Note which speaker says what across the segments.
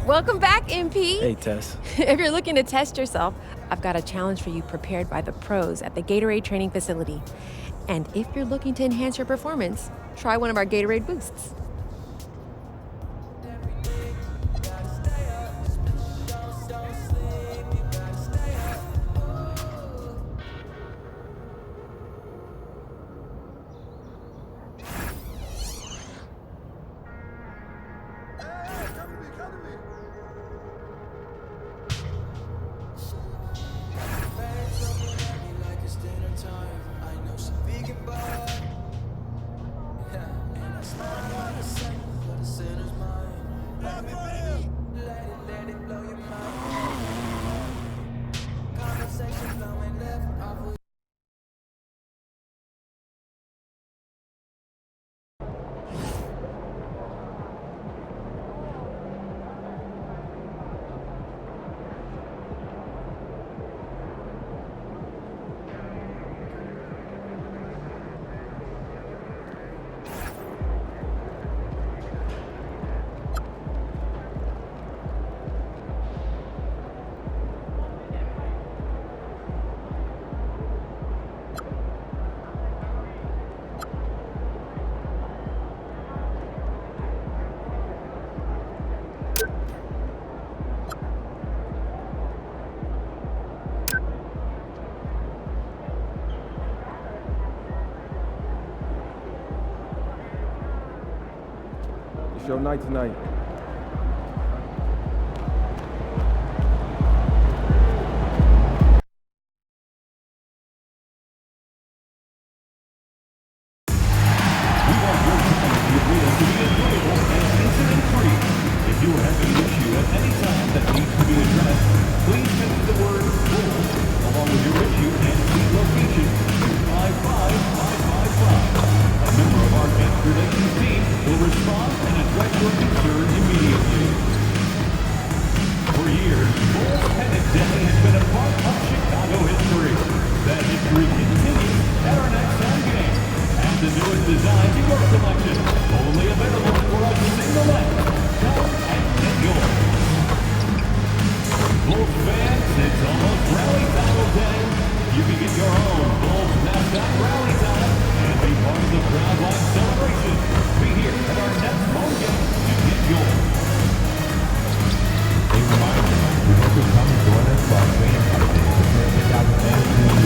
Speaker 1: Welcome back, MP.
Speaker 2: Hey, Tess.
Speaker 1: If you're looking to test yourself, I've got a challenge for you prepared by the pros at the Gatorade Training Facility. And if you're looking to enhance your performance, try one of our Gatorade Boosts.
Speaker 2: It's your night tonight.
Speaker 3: If you are having an issue at any time that needs to be addressed, please mention the word "bull" along with your issue and seat location to 55555. A member of our guest relations team will respond and address your concern immediately. For years, Bull's Pennant Day has been a part of Chicago history. That history continues at our next home game. And the newest design to your selection, only available for a single leg. Come and get yours. Bulls fans, it's almost rally time day. You can get your own Bulls mascot rally time and be part of the crowd-wide celebration. Be here at our next home game to get yours.
Speaker 4: A reminder, we hope you come and join us for our training party day. Prepare to get out of the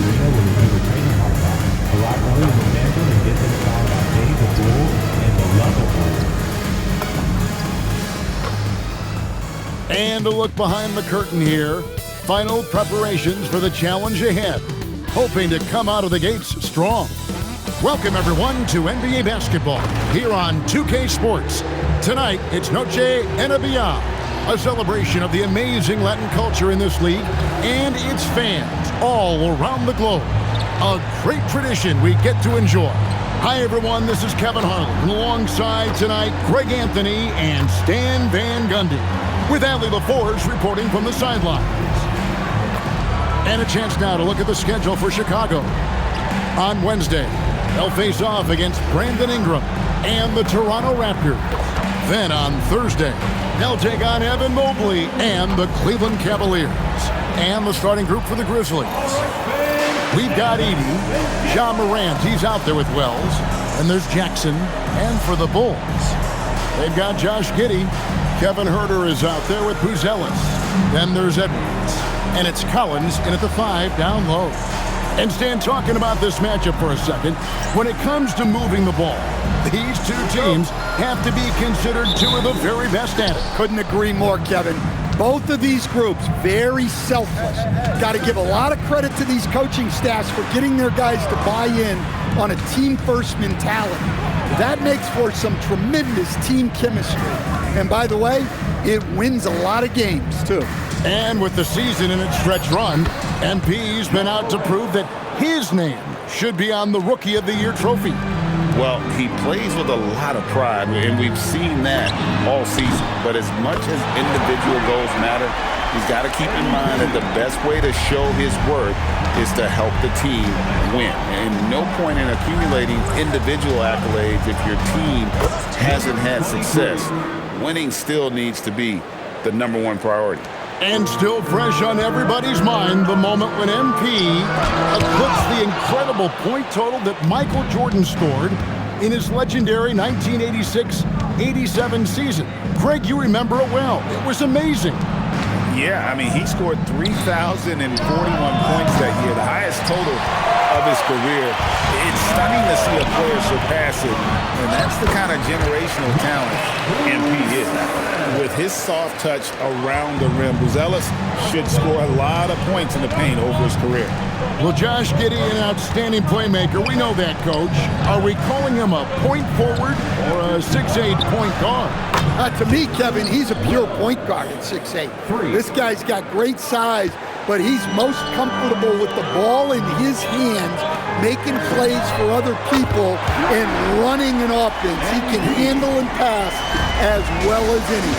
Speaker 4: arena where we do the training party. Arrive early in the mansion and get them found by Dave the Bull and the Love of Bulls.
Speaker 5: And a look behind the curtain here. Final preparations for the challenge ahead. Hoping to come out of the gates strong. Welcome everyone to NBA basketball here on 2K Sports. Tonight, it's Noche NBA, a celebration of the amazing Latin culture in this league and its fans all around the globe. A great tradition we get to enjoy. Hi everyone, this is Kevin Harlan, and alongside tonight, Greg Anthony and Stan Van Gundy, with Allie LaForge reporting from the sidelines. And a chance now to look at the schedule for Chicago. On Wednesday, they'll face off against Brandon Ingram and the Toronto Raptors. Then on Thursday, they'll take on Evan Mobley and the Cleveland Cavaliers. And the starting group for the Grizzlies. We've got Edey, John Morant, he's out there with Wells, and there's Jackson, and for the Bulls, they've got Josh Giddey, Kevin Huerter is out there with Buzelis, then there's Edwards, and it's Collins in at the 5 down low. And Stan, talking about this matchup for a second, when it comes to moving the ball, these two teams have to be considered two of the very best at it.
Speaker 6: Couldn't agree more, Kevin. Both of these groups, very selfless. Got to give a lot of credit to these coaching staffs for getting their guys to buy in on a team-first mentality. That makes for some tremendous team chemistry. And by the way, it wins a lot of games, too.
Speaker 5: And with the season in its stretch run, MP's been out to prove that his name should be on the Rookie of the Year trophy.
Speaker 7: Well, he plays with a lot of pride, and we've seen that all season. But as much as individual goals matter, he's got to keep in mind that the best way to show his worth is to help the team win. And no point in accumulating individual accolades if your team hasn't had success. Winning still needs to be the #1 priority.
Speaker 5: And still fresh on everybody's mind, the moment when MP eclipsed the incredible point total that Michael Jordan scored in his legendary 1986-87 season. Greg, you remember it well. It was amazing.
Speaker 7: Yeah, I mean, he scored 3,041 points that year, the highest total of his career. It's stunning to see a player surpass it, and that's the kind of generational talent MP is. With his soft touch around the rim, Buzelis should score a lot of points in the paint over his career.
Speaker 5: Well, Josh Giddey, an outstanding playmaker. We know that, Coach. Are we calling him a point forward or a 6'8" point guard?
Speaker 6: To me, Kevin, he's a pure point guard at 6'8". This guy's got great size, but he's most comfortable with the ball in his hands, making plays for other people and running an offense. He can handle and pass as well as any.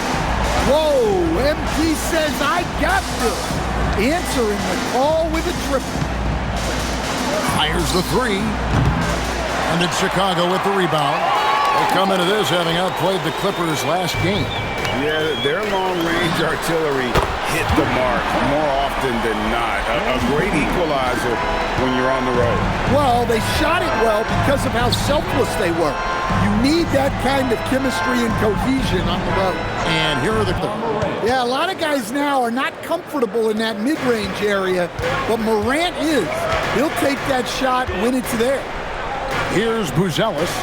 Speaker 6: Whoa, MP says, I got this. Answering the call with a triple.
Speaker 5: Fires the three. And it's Chicago with the rebound. They come into this having outplayed the Clippers last game.
Speaker 7: Yeah, their long-range artillery hit the mark more often than not. A great equalizer when you're on the road.
Speaker 6: Well, they shot it well because of how selfless they were. You need that kind of chemistry and cohesion on the road.
Speaker 5: And here are the Clippers.
Speaker 6: Yeah, a lot of guys now are not comfortable in that mid-range area, but Morant is. He'll take that shot when it's there.
Speaker 5: Here's Buzelis.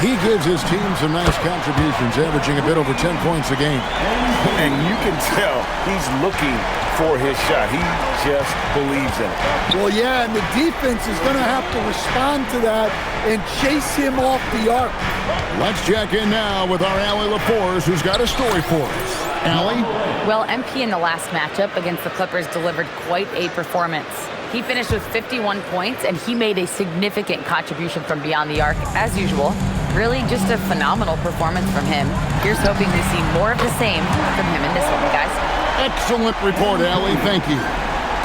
Speaker 5: He gives his team some nice contributions, averaging a bit over 10 points a game.
Speaker 7: And you can tell he's looking for his shot. He just believes in it.
Speaker 6: Well, yeah, and the defense is going to have to respond to that and chase him off the arc.
Speaker 5: Let's check in now with our Allie LaForce, who's got a story for us. Allie?
Speaker 8: Well, MP in the last matchup against the Clippers delivered quite a performance. He finished with 51 points, and he made a significant contribution from beyond the arc, as usual. Really just a phenomenal performance from him. Here's hoping we see more of the same from him in this one, guys.
Speaker 5: Excellent report, Allie. Thank you.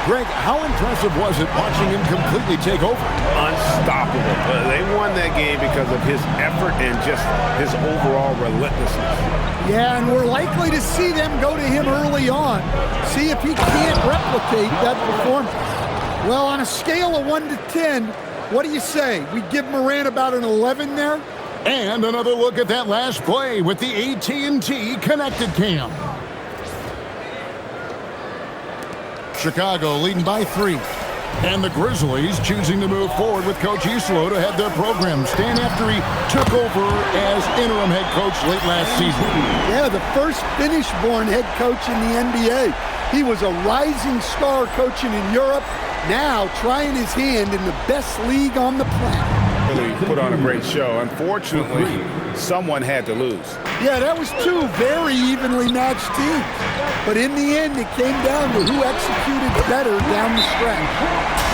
Speaker 5: Greg, how impressive was it watching him completely take over?
Speaker 9: Unstoppable. They won that game because of his effort and just his overall relentlessness.
Speaker 6: Yeah, and we're likely to see them go to him early on. See if he can't replicate that performance. Well, on a scale of 1 to 10, what do you say? We give Morant about an 11 there?
Speaker 5: And another look at that last play with the AT&T Connected Cam. Chicago leading by 3. And the Grizzlies choosing to move forward with Coach Isolo to head their program stand after he took over as interim head coach late last season.
Speaker 6: Yeah, the first Finnish-born head coach in the NBA. He was a rising star coaching in Europe, now trying his hand in the best league on the planet.
Speaker 7: Really put on a great show. Unfortunately, someone had to lose.
Speaker 6: Yeah, that was 2 very evenly matched teams. But in the end, it came down to who executed better down the stretch.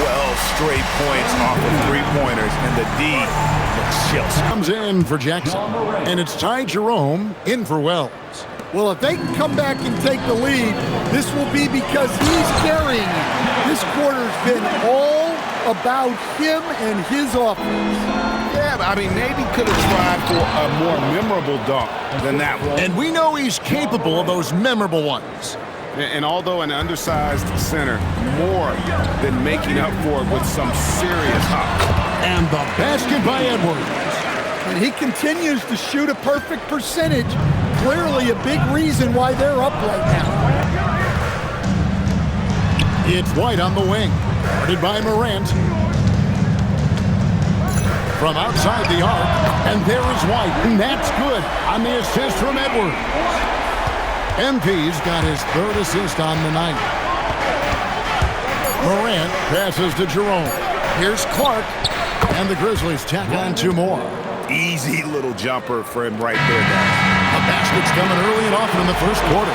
Speaker 9: 12 straight points off of three-pointers, and the D looks chills.
Speaker 5: Comes in for Jackson, and it's Ty Jerome in for Wells.
Speaker 6: Well, if they can come back and take the lead, this will be because he's carrying it. This quarter's been all about him and his offense.
Speaker 7: Yeah, I mean, maybe could have tried for a more memorable dunk than that one.
Speaker 5: And we know he's capable of those memorable ones.
Speaker 9: And although an undersized center, more than making up for it with some serious hops.
Speaker 5: And the basket by Edwards.
Speaker 6: And he continues to shoot a perfect percentage. Clearly a big reason why they're up right now.
Speaker 5: It's White on the wing. Guarded by Morant. From outside the arc. And there is White. And that's good on the assist from Edwards. MP's got his 3rd assist on the night. Morant passes to Jerome. Here's Clark. And the Grizzlies tack on 2 more.
Speaker 9: Easy little jumper for him right there, guys.
Speaker 5: The basket's coming early and often in the first quarter.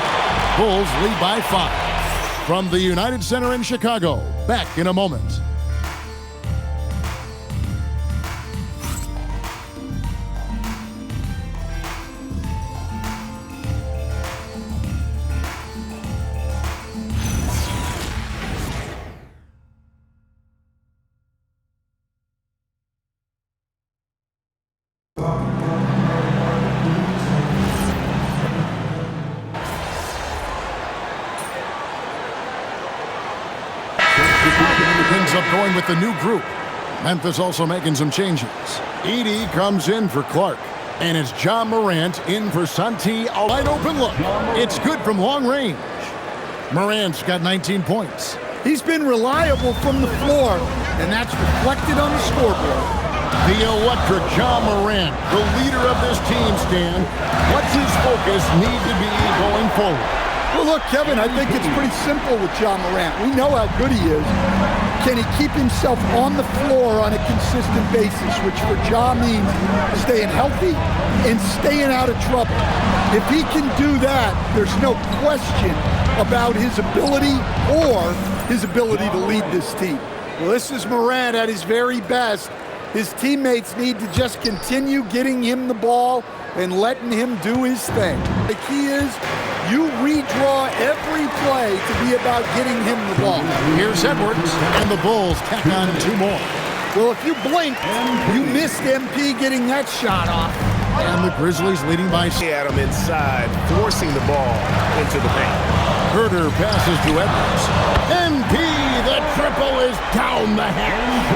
Speaker 5: Bulls lead by 5. From the United Center in Chicago, back in a moment. Ends up going with the new group. Memphis also making some changes. Edey comes in for Clark. And it's John Morant in for Santi. A wide open look. It's good from long range. Morant's got 19 points.
Speaker 6: He's been reliable from the floor, and that's reflected on the scoreboard.
Speaker 5: The electric John Morant, the leader of this team, Stan. What's his focus need to be going forward?
Speaker 6: Well, look, Kevin, I think it's pretty simple with John Morant. We know how good he is. Can he keep himself on the floor on a consistent basis, which for Ja means staying healthy and staying out of trouble. If he can do that, there's no question about his ability or his ability to lead this team. Well, this is Morant at his very best. His teammates need to just continue getting him the ball and letting him do his thing. The key is you redraw every play to be about getting him the ball.
Speaker 5: Here's Edwards, and the Bulls tack on 2 more.
Speaker 6: Well, if you blink, you missed MP getting that shot off.
Speaker 5: And the Grizzlies leading by 6.
Speaker 9: At him inside, forcing the ball into the paint.
Speaker 5: Herter passes to Edwards. MP, the triple is down the hatch.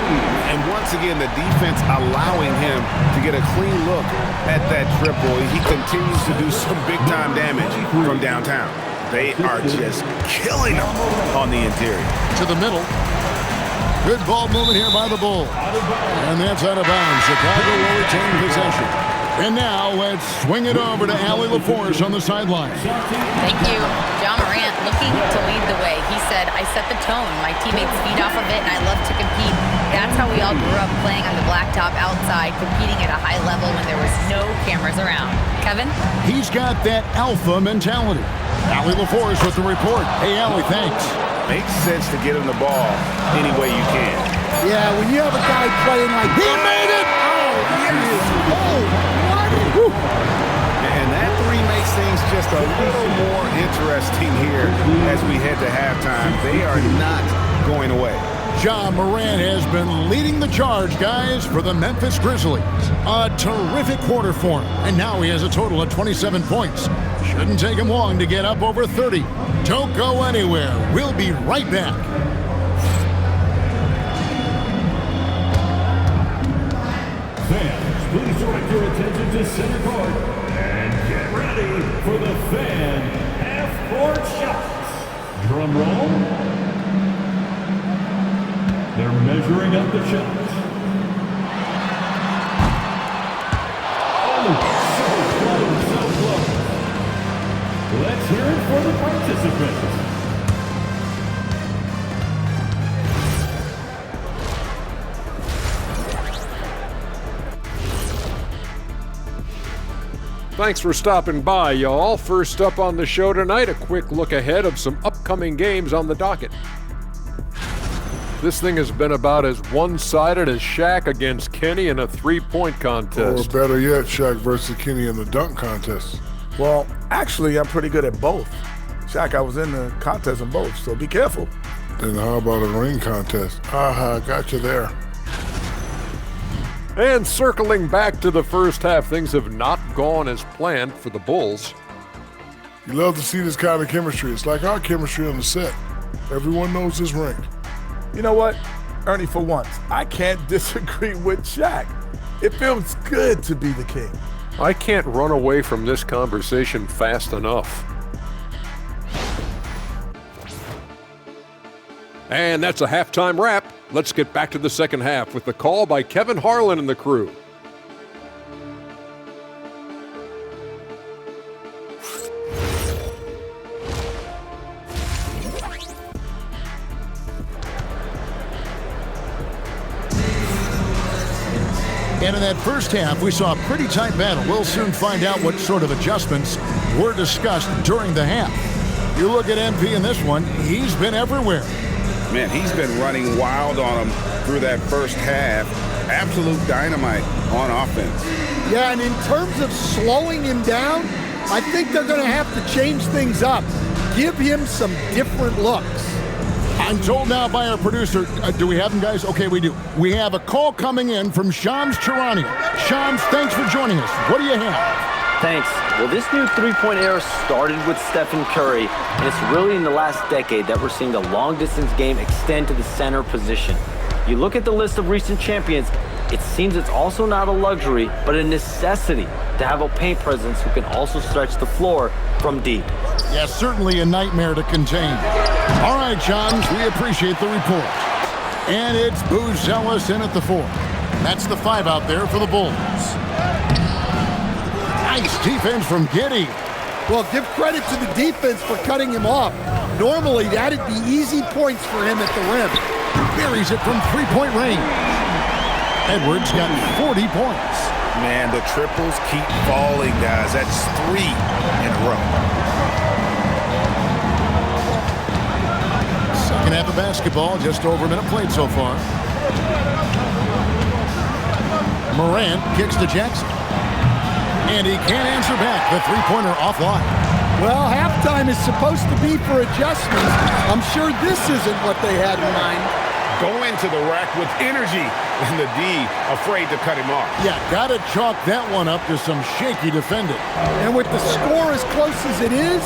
Speaker 9: And once again, the defense allowing him to get a clean look at that triple. He continues to do some big-time damage from downtown. They are just killing him on the interior.
Speaker 5: To the middle. Good ball movement here by the Bulls. And that's out of bounds. Chicago will retain possession. And now let's swing it over to Allie LaForce on the sideline.
Speaker 8: Thank you. John Morant looking to lead the way. He said, I set the tone. My teammates feed off of it, and I love to compete. That's how we all grew up, playing on the blacktop outside, competing at a high level when there was no cameras around. Kevin?
Speaker 5: He's got that alpha mentality. Allie LaForce with the report. Hey, Allie, thanks.
Speaker 9: Makes sense to get him the ball any way you can.
Speaker 6: Yeah, when you have a guy playing like
Speaker 5: He made it!
Speaker 9: And that three makes things just a little more interesting here as we head to halftime. They are not going away.
Speaker 5: John Morant has been leading the charge, guys, for the Memphis Grizzlies. A terrific quarter for him, and now he has a total of 27 points. Shouldn't take him long to get up over 30. Don't go anywhere. We'll be right back.
Speaker 3: Fans, please direct your attention to center court and get ready for the fan half-court shots. Drum roll. They're measuring up the shots. Oh, so close. Let's hear it for the participants.
Speaker 10: Thanks for stopping by, y'all. First up on the show tonight, a quick look ahead of some upcoming games on the docket. This thing has been about as one-sided as Shaq against Kenny in a three-point contest.
Speaker 11: Or better yet, Shaq versus Kenny in the dunk contest.
Speaker 12: Well, actually, I'm pretty good at both. Shaq, I was in the contest in both, so be careful.
Speaker 11: Then how about a ring contest? Aha, got you there.
Speaker 10: And circling back to the first half, things have not gone as planned for the Bulls.
Speaker 11: You love to see this kind of chemistry. It's like our chemistry on the set. Everyone knows this ring.
Speaker 12: You know what, Ernie, for once, I can't disagree with Shaq. It feels good to be the king.
Speaker 10: I can't run away from this conversation fast enough. And that's a halftime wrap. Let's get back to the second half with the call by Kevin Harlan and the crew.
Speaker 5: And in that first half, we saw a pretty tight battle. We'll soon find out what sort of adjustments were discussed during the half. You look at MP in this one, he's been everywhere.
Speaker 7: Man, he's been running wild on him through that first half. Absolute dynamite on offense.
Speaker 6: Yeah, and in terms of slowing him down, I think they're going to have to change things up. Give him some different looks.
Speaker 5: I'm told now by our producer, do we have him, guys? Okay, we do. We have a call coming in from Shams Charania. Shams, thanks for joining us. What do you have?
Speaker 13: Thanks. Well, this new three-point era started with Stephen Curry, and it's really in the last decade that we're seeing the long-distance game extend to the center position. You look at the list of recent champions, it seems it's also not a luxury, but a necessity to have a paint presence who can also stretch the floor from deep.
Speaker 5: Yeah, certainly a nightmare to contain. All right, Johns, we appreciate the report. And it's Buzelis in at the 4. That's the 5 out there for the Bulls. Nice defense from Giddey.
Speaker 6: Well, give credit to the defense for cutting him off. Normally, that'd be easy points for him at the rim.
Speaker 5: Buries it from three-point range. Edwards got 40 points.
Speaker 9: Man, the triples keep falling, guys. That's 3 in a row.
Speaker 5: Second half of basketball, just over a minute played so far. Morant kicks to Jackson. And he can't answer back. The three-pointer offline.
Speaker 6: Well, halftime is supposed to be for adjustments. I'm sure this isn't what they had in mind.
Speaker 9: Going to the rack with energy, and the D afraid to cut him off.
Speaker 5: Yeah, gotta chalk that one up to some shaky defending.
Speaker 6: And with the score as close as it is,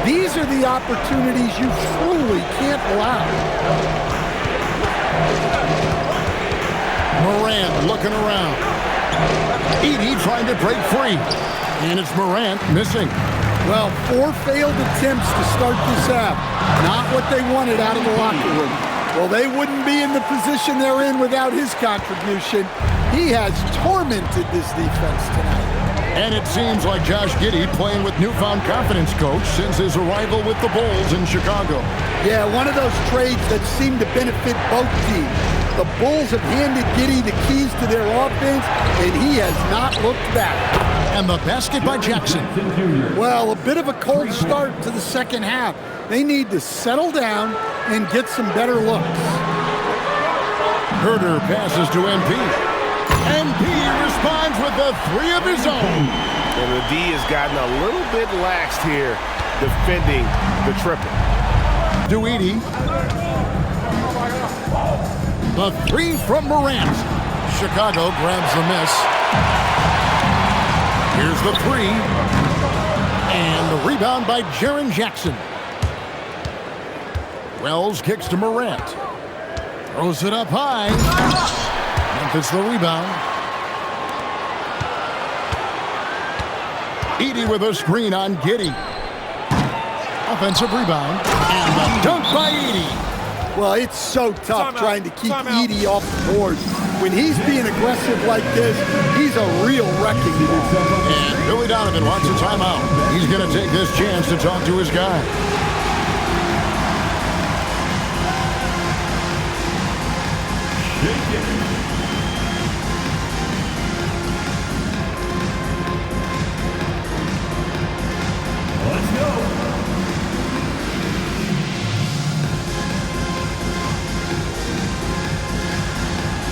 Speaker 6: these are the opportunities you truly can't allow.
Speaker 5: Morant looking around. Edey trying to break free. And it's Morant missing.
Speaker 6: Well, 4 failed attempts to start this half. Not what they wanted out of the locker room. Well, they wouldn't be in the position they're in without his contribution. He has tormented this defense tonight.
Speaker 5: And it seems like Josh Giddey playing with newfound confidence, Coach, since his arrival with the Bulls in Chicago.
Speaker 6: Yeah, one of those trades that seem to benefit both teams. The Bulls have handed Giddey the keys to their offense, and he has not looked back.
Speaker 5: And the basket by Jackson.
Speaker 6: Well, a bit of a cold start to the second half. They need to settle down and get some better looks.
Speaker 5: Herder passes to MP. MP responds with the 3 of his own.
Speaker 9: And the D has gotten a little bit laxed here defending the triple.
Speaker 5: Edey. The 3 from Morant. Chicago grabs the miss. Here's the 3. And the rebound by Jaren Jackson. Wells kicks to Morant. Throws it up high. Memphis the rebound. Edey with a screen on Giddey. Offensive rebound. And the dunk by Edey.
Speaker 6: Well, it's so tough trying to keep Edey off the board. When he's being aggressive like this, he's a real wrecking ball.
Speaker 5: And Billy Donovan wants a timeout. He's going to take this chance to talk to his guy.
Speaker 3: Let's go.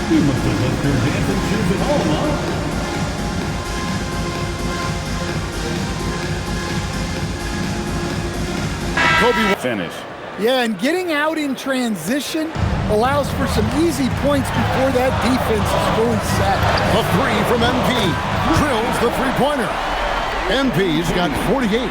Speaker 3: You must have left your dancing shoes at home, huh?
Speaker 7: Kobe finish.
Speaker 6: Yeah, and getting out in transition allows for some easy points before that defense is fully set.
Speaker 5: A 3 from MP. Drills the three-pointer. MP's got 48.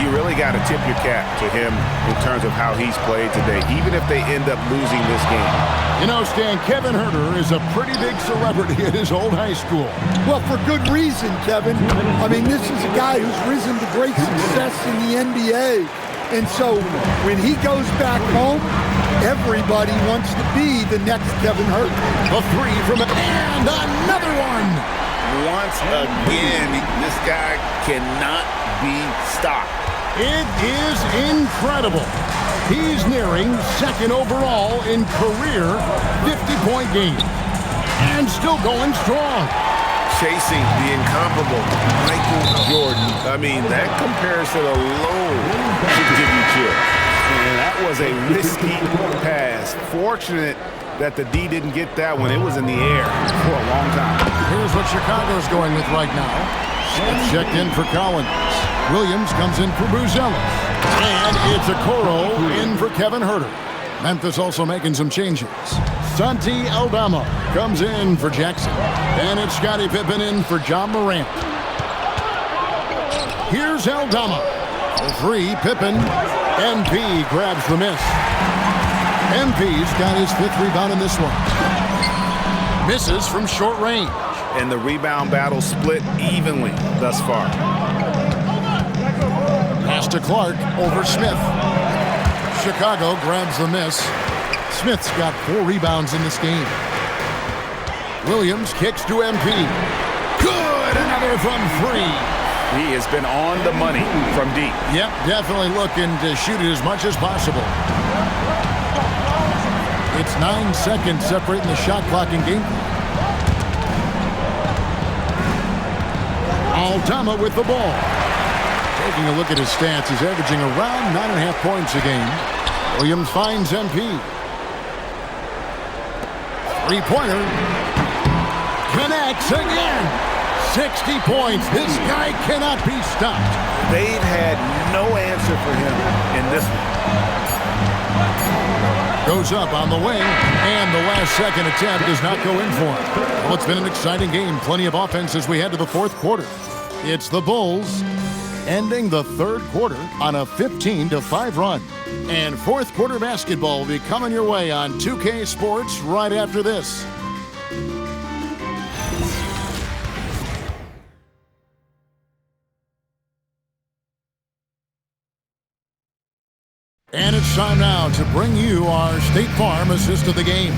Speaker 9: You really got to tip your cap to him in terms of how he's played today, even if they end up losing this game.
Speaker 5: You know, Stan, Kevin Herter is a pretty big celebrity at his old high school.
Speaker 6: Well, for good reason, Kevin. I mean, this is a guy who's risen to great success in the NBA. And so when he goes back home, everybody wants to be the next Kevin Herter.
Speaker 5: A 3 from and another one.
Speaker 7: Once again, this guy cannot be stopped.
Speaker 5: It is incredible. He's nearing second overall in career 50-point game. And still going strong.
Speaker 9: Chasing the incomparable Michael Jordan. I mean, that comparison alone should give you chills. And that was a risky pass. Fortunate that the D didn't get that one. It was in the air for a long time.
Speaker 5: Here's what Chicago's going with right now. Checked in for Collins. Williams comes in for Buzelis. And it's Okoro in for Kevin Herter. Memphis also making some changes. Santi Aldama comes in for Jackson. And it's Scottie Pippen in for John Morant. Here's Aldama. The three, Pippen. MP grabs the miss. MP's got his 5th rebound in this one. Misses from short range.
Speaker 9: And the rebound battle split evenly thus far.
Speaker 5: Pass to Clark over Smith. Chicago grabs the miss. Smith's got 4 rebounds in this game. Williams kicks to MP. Good! Another from 3.
Speaker 9: He has been on the money from deep.
Speaker 5: Yep, definitely looking to shoot it as much as possible. It's 9 seconds separating the shot clock and game clock. Aldama with the ball. Taking a look at his stats, he's averaging around 9.5 points a game. Williams finds MP. Three-pointer. Connects again. 60 points. This guy cannot be stopped.
Speaker 9: They've had no answer for him in this one.
Speaker 5: Goes up on the wing, and the last second attempt does not go in for him. Well, it's been an exciting game. Plenty of offense as we head to the 4th quarter. It's the Bulls ending the 3rd quarter on a 15-5 run. And 4th quarter basketball will be coming your way on 2K Sports right after this. And it's time now to bring you our State Farm assist of the game.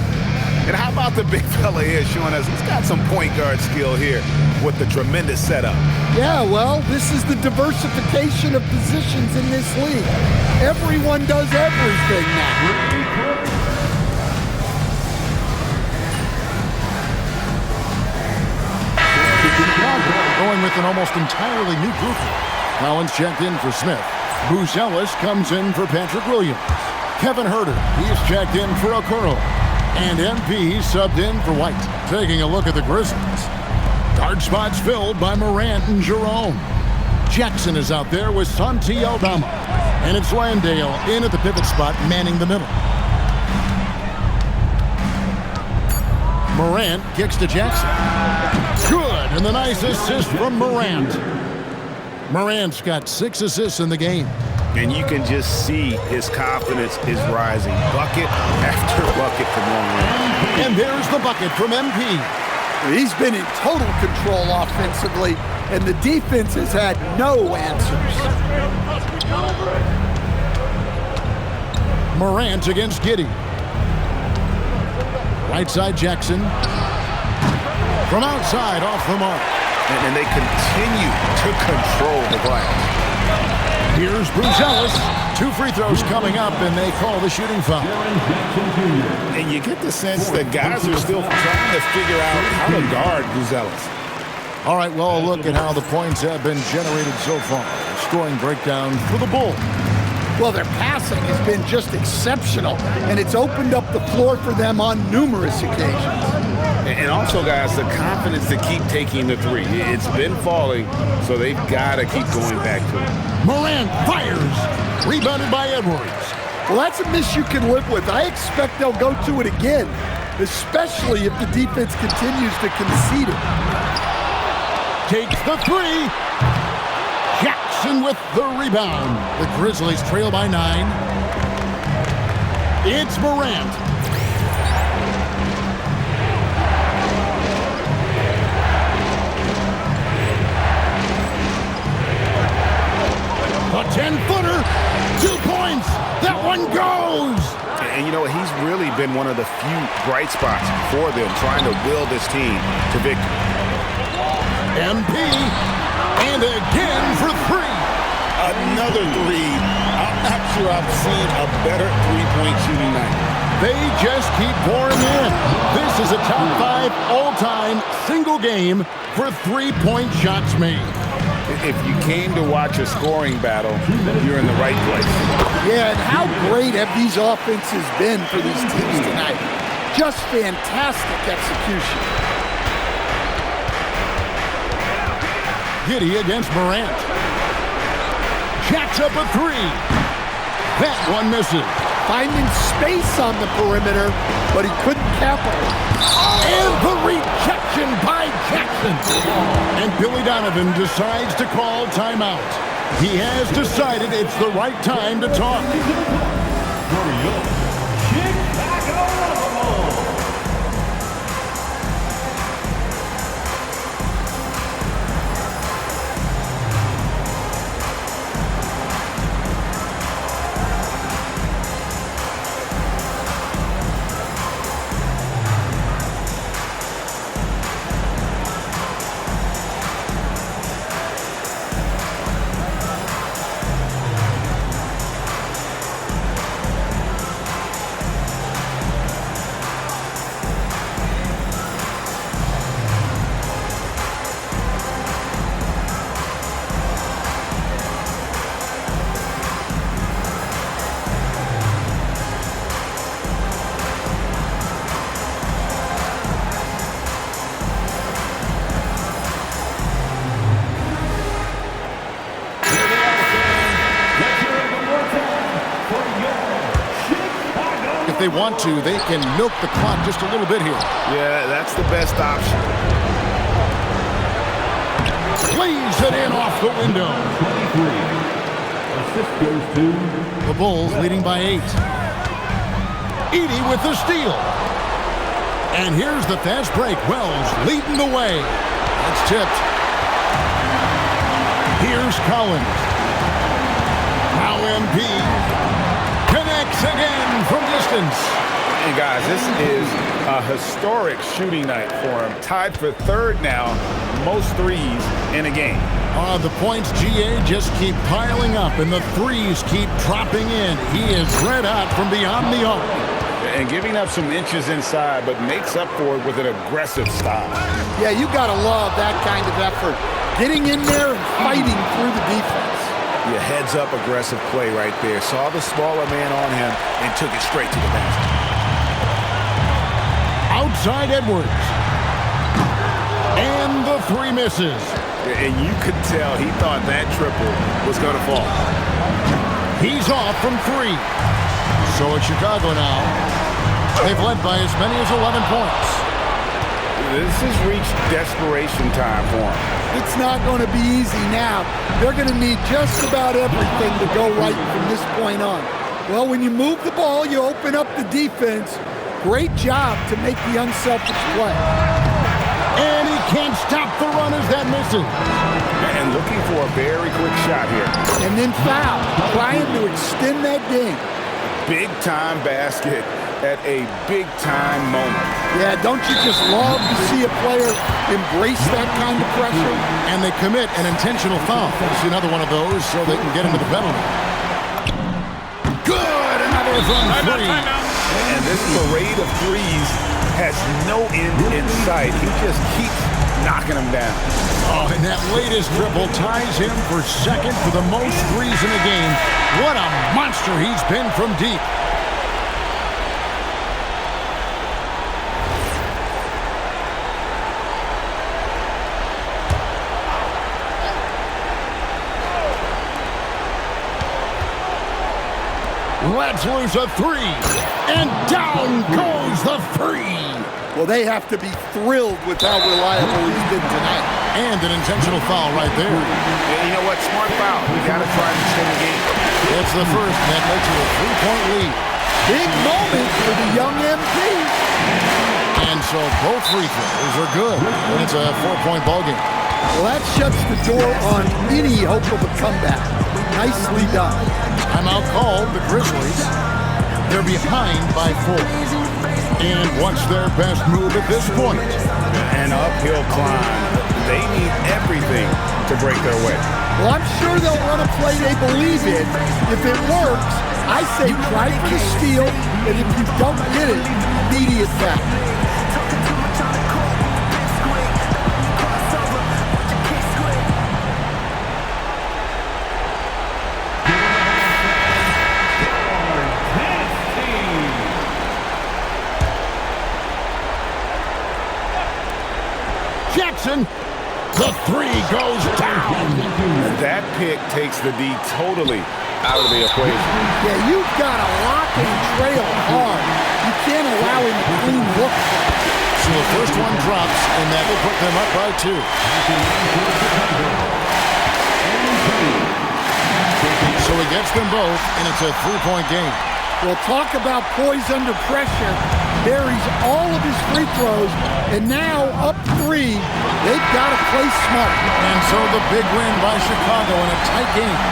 Speaker 9: And how about the big fella here showing us he's got some point guard skill here with the tremendous setup.
Speaker 6: Yeah, well, this is the diversification of positions in this league. Everyone does everything now.
Speaker 5: Going with an almost entirely new group. Collins checked in for Smith. Bruce Ellis comes in for Patrick Williams. Kevin Herter, he's checked in for Okoro. And MP subbed in for White. Taking a look at the Grizzlies. Guard spots filled by Morant and Jerome. Jackson is out there with Santi Aldama. And it's Landale in at the pivot spot, manning the middle. Morant kicks to Jackson. Good, and the nice assist from Morant. Morant's got 6 assists in the game.
Speaker 9: And you can just see his confidence is rising. Bucket after bucket from long range.
Speaker 5: And there's the bucket from MP.
Speaker 6: He's been in total control offensively, and the defense has had no answers.
Speaker 5: Morant against Giddey. Right side Jackson. From outside, off the mark.
Speaker 9: And they continue to control the glass.
Speaker 5: Here's Bruce Ellis. 2 free throws coming up, and they call the shooting foul.
Speaker 9: And you get the sense that guys are still trying to figure out how to guard Bruce Ellis.
Speaker 5: All right, well, look at how the points have been generated so far. Scoring breakdown for the Bulls.
Speaker 6: Well, their passing has been just exceptional, and it's opened up the floor for them on numerous occasions.
Speaker 9: And also, guys, the confidence to keep taking the 3. It's been falling, so they've got to keep going back to it.
Speaker 5: Morant fires. Rebounded by Edwards.
Speaker 6: Well, that's a miss you can live with. I expect they'll go to it again, especially if the defense continues to concede it.
Speaker 5: Takes the 3. Jackson with the rebound. The Grizzlies trail by 9. It's Morant. A 10-footer, 2 points. That one goes.
Speaker 9: And you know, he's really been one of the few bright spots for them, trying to will this team to victory.
Speaker 5: MP, and again for 3.
Speaker 9: Another 3. I'm not sure I've seen a better three-point shooting night.
Speaker 5: They just keep pouring in. This is a top 5 all-time single game for 3-point shots made.
Speaker 9: If you came to watch a scoring battle, you're in the right place.
Speaker 6: Yeah, and how great have these offenses been for these teams tonight? Just fantastic execution.
Speaker 5: Giddey against Morant. Jacks up a 3. That one misses.
Speaker 6: finding space on the perimeter, but he couldn't capitalize.
Speaker 5: And the rejection by Jackson. And Billy Donovan decides to call timeout. He has decided it's the right time to talk. If they want to, they can milk the clock just a little bit here.
Speaker 9: Yeah, that's the best option.
Speaker 5: Plays it in off the window.
Speaker 3: 23. Assist goes to
Speaker 5: The Bulls leading by 8. Edey with the steal. And here's the fast break. Wells leading the way. That's tipped. Here's Collins. Now MP connects again from distance.
Speaker 9: And guys, this is a historic shooting night for him. Tied for third now, most threes in a game.
Speaker 5: The points, GA, just keep piling up, and the threes keep dropping in. He is red hot from beyond the arc.
Speaker 9: And giving up some inches inside, but makes up for it with an aggressive style.
Speaker 6: Yeah, you got to love that kind of effort. Getting in there and fighting through the defense.
Speaker 9: Yeah, heads-up aggressive play right there. Saw the smaller man on him and took it straight to the basket.
Speaker 5: Outside Edwards. And the three misses.
Speaker 9: And you could tell he thought that triple was going to fall.
Speaker 5: He's off from 3. So it's Chicago now. They've led by as many as 11 points.
Speaker 9: This has reached desperation time for him.
Speaker 6: It's not going to be easy now. They're going to need just about everything to go right from this point on. Well, when you move the ball, you open up the defense. Great job to make the unselfish play.
Speaker 5: And he can't stop the run as that misses.
Speaker 9: And looking for a very quick shot here.
Speaker 6: And then foul, trying to extend that game.
Speaker 9: Big-time basket at a big-time moment.
Speaker 6: Yeah, don't you just love to see a player embrace that kind of pressure?
Speaker 5: And they commit an intentional foul. See another one of those so they can get into the penalty. Good! Another from 3.
Speaker 9: And this parade of threes has no end in sight. He just keeps knocking them down.
Speaker 5: Oh, and that latest triple ties him for second for the most threes in a game. What a monster he's been from deep. Let's lose a 3. And down goes the 3.
Speaker 6: Well, they have to be thrilled with how reliable he's been tonight.
Speaker 5: And an intentional foul right there.
Speaker 9: And you know what? Smart foul. We got to try to extend the game.
Speaker 5: It's the first that led to a 3-point lead.
Speaker 6: Big moment for the young MP.
Speaker 5: And so both free throws are good. And it's a 4-point ball game.
Speaker 6: Well, that shuts the door on any hope of a comeback. Nicely done.
Speaker 5: Timeout called, the Grizzlies. They're behind by 4. And what's their best move at this point?
Speaker 9: An uphill climb. They need everything to break their way.
Speaker 6: Well, I'm sure they'll run a play they believe in. If it works, I say try for the steal, and if you don't get it, immediate foul.
Speaker 5: The 3 goes down.
Speaker 9: That pick takes the D totally out of the equation.
Speaker 6: Yeah, you've got to lock and trail hard. You can't allow him to clean look.
Speaker 5: So the first one drops, and that will put them up by 2. So he gets them both, and it's a 3-point game.
Speaker 6: Well, talk about poise under pressure. Buries all of his free throws, and now up 3. They've got to play smart.
Speaker 5: And so the big win by Chicago in a tight game.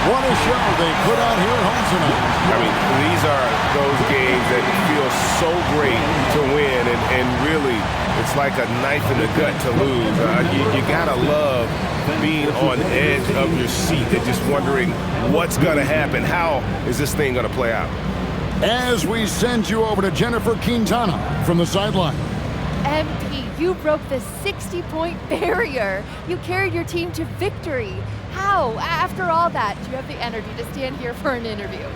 Speaker 5: What a show they put out here at home tonight.
Speaker 9: I mean, these are those games that feel so great to win, and really, it's like a knife in the gut to lose. You gotta love being on edge of your seat and just wondering what's gonna happen. How is this thing gonna play out?
Speaker 5: As we send you over to Jennifer Quintana from the sideline.
Speaker 14: MP, you broke the 60-point barrier. You carried your team to victory. How? After all that, do you have the energy to stand here for an interview?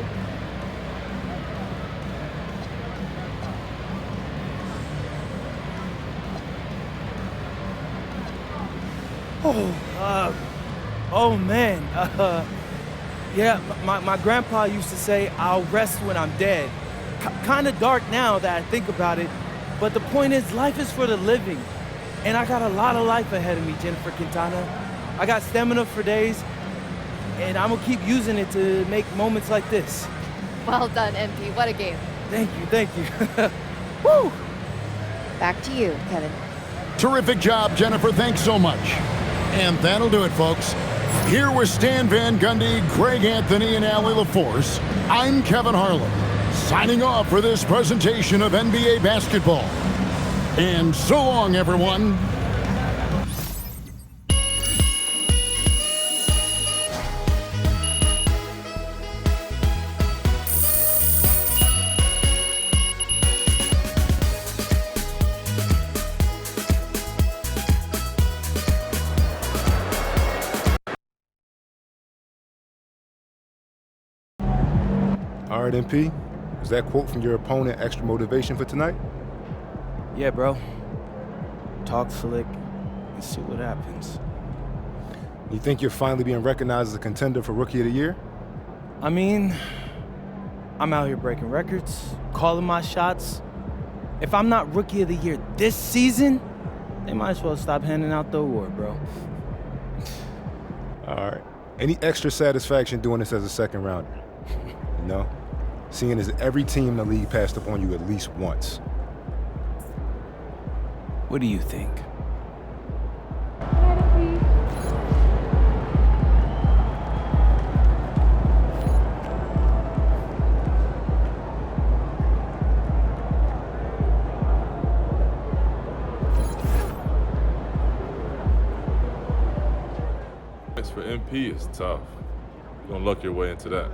Speaker 15: Oh man. Yeah, my grandpa used to say, I'll rest when I'm dead. Kind of dark now that I think about it, but the point is, life is for the living. And I got a lot of life ahead of me, Jennifer Quintana. I got stamina for days, and I'm gonna keep using it to make moments like this.
Speaker 14: Well done, MP. What a game.
Speaker 15: Thank you. Woo!
Speaker 14: Back to you, Kevin.
Speaker 5: Terrific job, Jennifer. Thanks so much. And that'll do it, folks. Here with Stan Van Gundy, Greg Anthony, and Allie LaForce, I'm Kevin Harlan, signing off for this presentation of NBA basketball. And so long, everyone.
Speaker 2: All right, MP, is that quote from your opponent extra motivation for tonight?
Speaker 15: Yeah, bro. Talk slick and see what happens.
Speaker 2: You think you're finally being recognized as a contender for Rookie of the Year?
Speaker 15: I mean, I'm out here breaking records, calling my shots. If I'm not Rookie of the Year this season, they might as well stop handing out the award, bro.
Speaker 2: All right. Any extra satisfaction doing this as a second rounder? No? Seeing as every team in the league passed up on you at least once.
Speaker 15: What do you think?
Speaker 16: It's for MP is tough. You're gonna luck your way into that.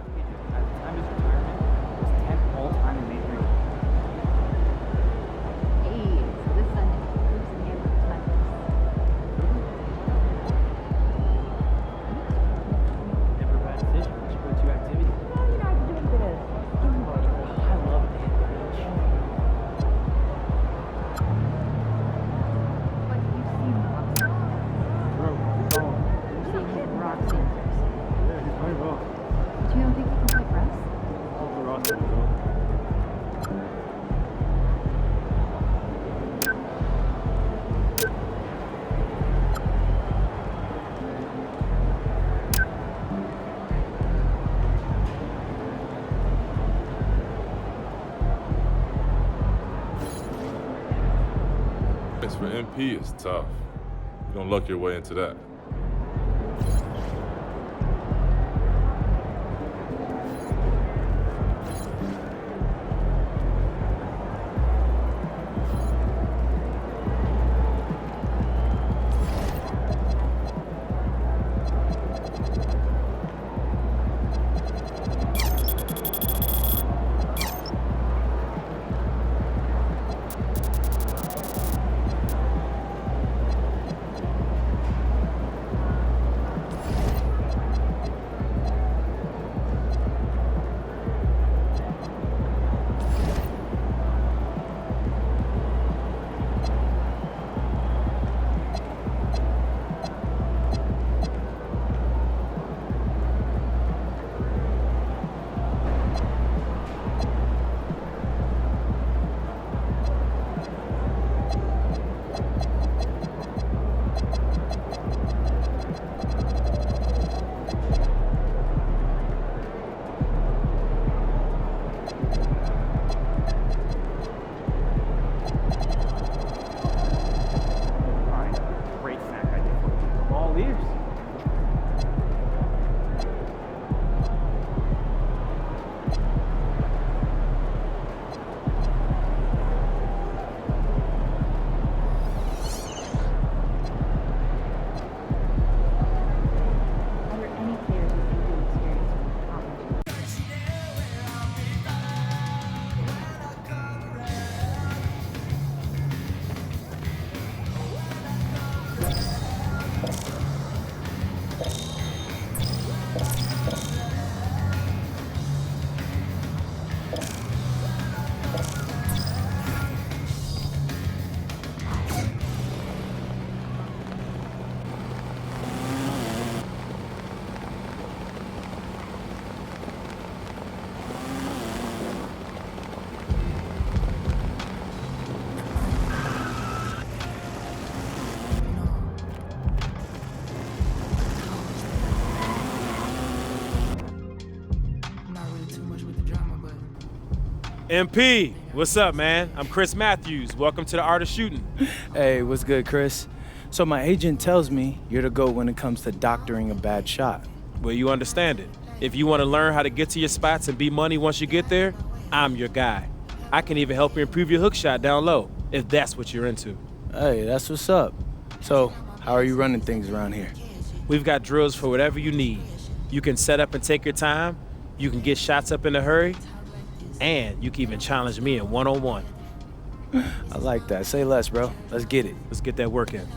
Speaker 16: For MP is tough. You're gonna luck your way into that.
Speaker 17: MP, what's up, man? I'm Chris Matthews. Welcome to the Art of Shooting.
Speaker 15: Hey, what's good, Chris? So my agent tells me you're the GOAT when it comes to doctoring a bad shot.
Speaker 17: Well, you understand it. If you want to learn how to get to your spots and be money once you get there, I'm your guy. I can even help you improve your hook shot down low, if that's what you're into.
Speaker 15: Hey, that's what's up. So, how are you running things around here?
Speaker 17: We've got drills for whatever you need. You can set up and take your time, you can get shots up in a hurry, and you can even challenge me in one-on-one.
Speaker 15: I like that. Say less, bro. Let's get it.
Speaker 17: Let's get that work in.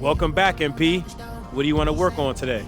Speaker 17: Welcome back, MP. What do you want to work on today?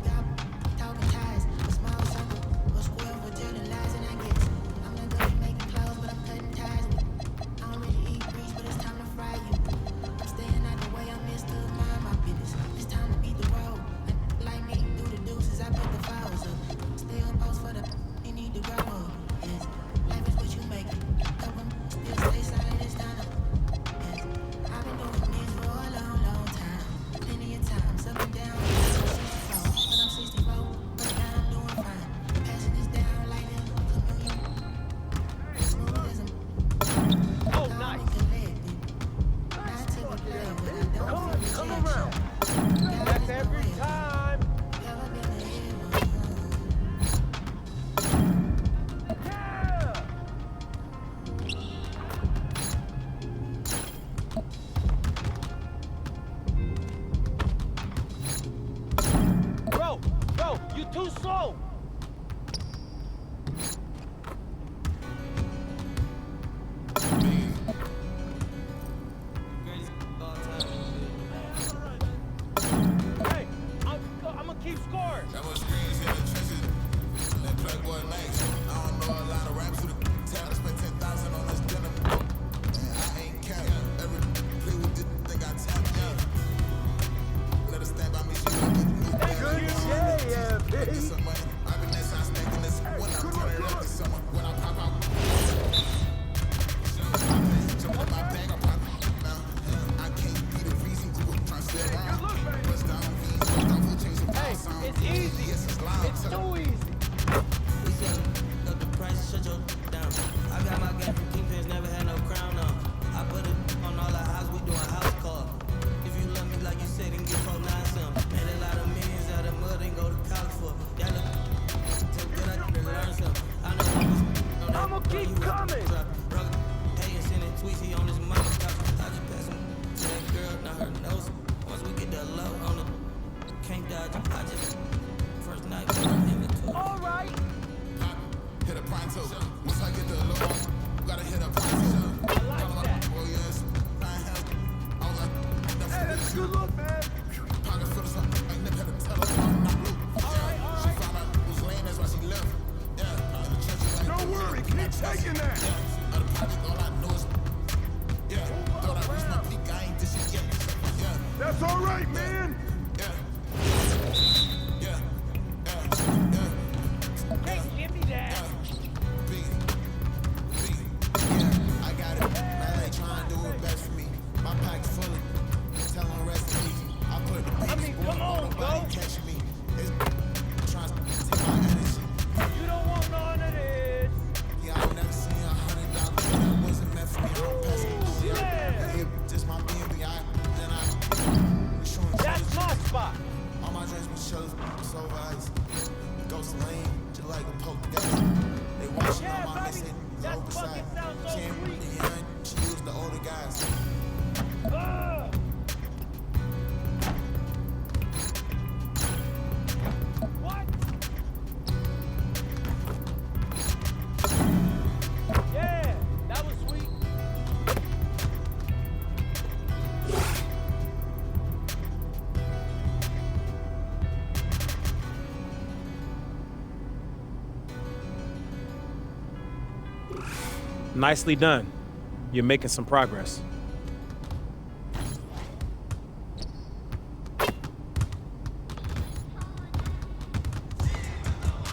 Speaker 15: Too slow! Hey, I'm gonna keep scoring. That was screens in the trenches. That Playboy makes. I don't know a lot of raps who the tell. I spent 10,000 on this dinner. I ain't care. Every play with this thing I tap. Let us stand by me. Good yeah, baby. I've been this, I stay in this. When I'm turning up to someone, when I pop out. Jump up my bag, I pop now. I can't be the reason to try to stay around. Bust down, hey, it's easy. Yes, it's loud. It's too easy. We said, up the price, shut your down. I got my game from Kingpins, never had no crown on. I put it on all the house, we doing house call. If you love me like you said, then get 4 9 some. Made a lot of millions out of mud and go to college for. Y'all look too good, I can learn some. I know I'ma keep coming. Hey, and sending tweets, he on his mouth. I just pass him to that girl, now her nose. Once we get that low on it, can't dodge it. I just first night, all right. Hit a pronto. Once I get the low, gotta hit a pronto. I like that. Oh yes, hey, that's a good look, man. Pocket full of something. I never had to tell her. All right. She found out who's lame, that's why she left. Yeah, in the church, like, don't worry, keep taking that. Yeah, out of pocket, all I know is, yeah, thought I reached my peak, I ain't this shit yet. Yeah, that's all right, man. Yeah. Hey, give me that. I got it. Man, they trying to do it best for me. My pack's full of tell them rest in peace. I put the beat come on, nobody catch me. It's trying to take my energy. You don't want none of this. Yeah, I've never seen $100 that wasn't meant for me. I don't pass it. Yeah. Just my BNB. That's my spot. All my dreams been shows so ice. Ghost lane, just like a poke gas. They watching on my missing, oversight. She ain't really young, she used the older guys. What? Yeah, that was sweet.
Speaker 17: Nicely done. You're making some progress.